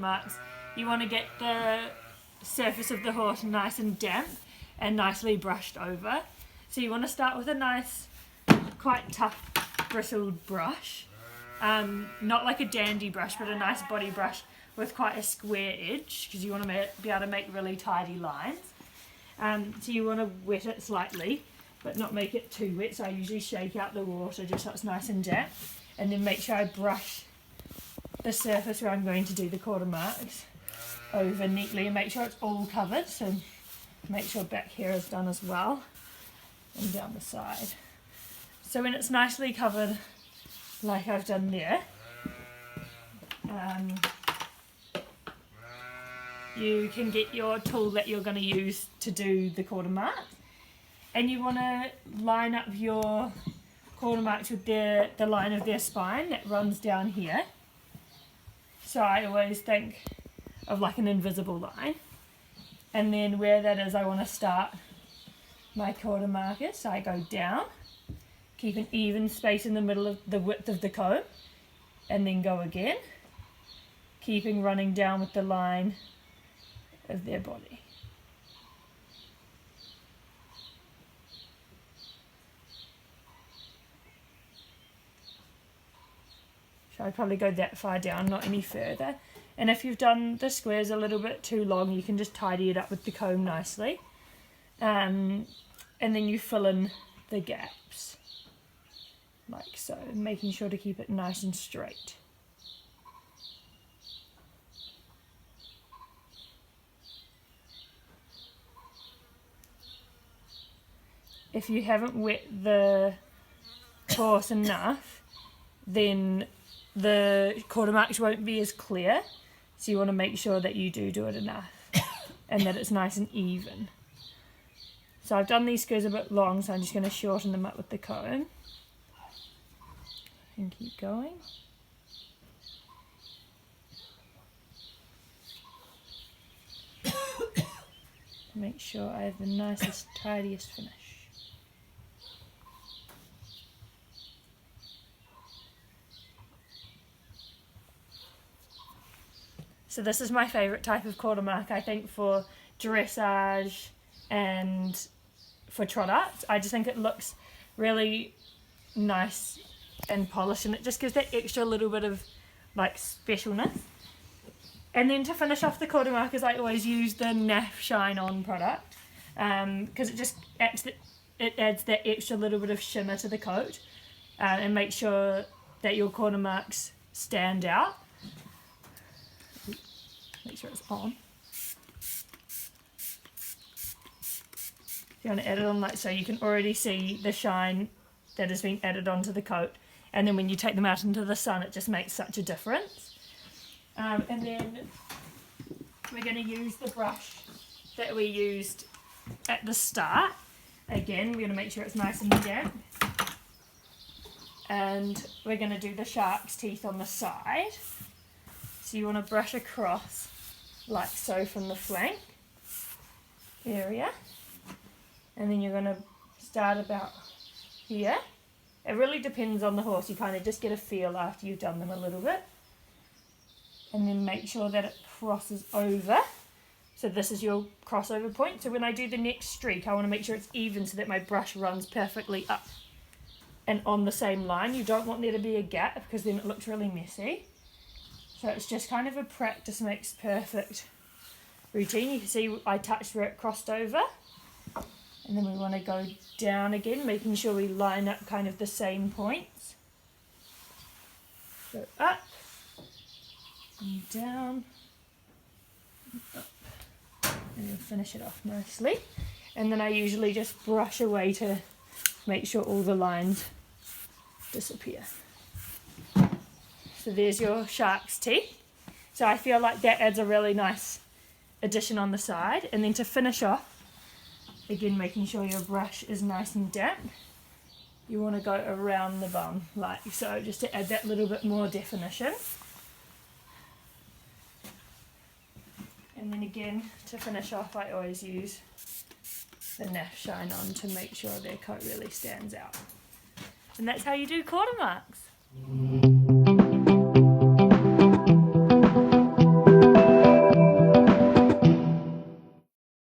quartermarks, you want to get the surface of the horse nice and damp and nicely brushed over. So you want to start with a nice, quite tough bristled brush. Not like a dandy brush, but a nice body brush with quite a square edge, because you want to be able to make really tidy lines. So you want to wet it slightly, but not make it too wet. So I usually shake out the water just so it's nice and damp, and then make sure I brush the surface where I'm going to do the quarter marks over neatly, and make sure it's all covered. So make sure back here is done as well, and down the side. So when it's nicely covered like I've done there, you can get your tool that you're going to use to do the quarter mark, and you want to line up your quarter marks with the line of their spine that runs down here. So I always think of like an invisible line, and then where that is I want to start my quarter markers. So I go down, keep an even space in the middle of the width of the comb, and then go again, keeping running down with the line of their body. So I'd probably go that far down, not any further. And if you've done the squares a little bit too long, you can just tidy it up with the comb nicely. And then you fill in the gaps, like so, making sure to keep it nice and straight. If you haven't wet the horse enough, then the quarter marks won't be as clear. So you want to make sure that you do it enough and that it's nice and even. So I've done these squares a bit long, so I'm just going to shorten them up with the comb and keep going. Make sure I have the nicest, tidiest finish. So this is my favourite type of quarter mark, I think, for dressage and for trot arts. I just think it looks really nice and polished, and it just gives that extra little bit of like specialness. And then to finish off the quarter markers, I always use the NAF Shine On product, because it just adds that extra little bit of shimmer to the coat, and make sure that your quarter marks stand out. Make sure it's on. You want to add it on like so, you can already see the shine that has been added onto the coat, and then when you take them out into the sun, it just makes such a difference. And then we're going to use the brush that we used at the start. Again, we're going to make sure it's nice and damp, and we're going to do the shark's teeth on the side. So you want to brush across like so from the flank area, and then you're going to start about here. It really depends on the horse, you kind of just get a feel after you've done them a little bit, and then make sure that it crosses over. So this is your crossover point. So when I do the next streak, I want to make sure it's even so that my brush runs perfectly up and on the same line. You don't want there to be a gap, because then it looks really messy. So it's just kind of a practice makes perfect routine. You can see I touched where it crossed over. And then we want to go down again, making sure we line up kind of the same points. Go up, and down, and up. And then finish it off nicely. And then I usually just brush away to make sure all the lines disappear. So there's your shark's teeth. So I feel like that adds a really nice addition on the side. And then to finish off, again making sure your brush is nice and damp, you want to go around the bum like so, just to add that little bit more definition. And then again, to finish off, I always use the NAF Shine On to make sure their coat really stands out. And that's how you do quarter marks.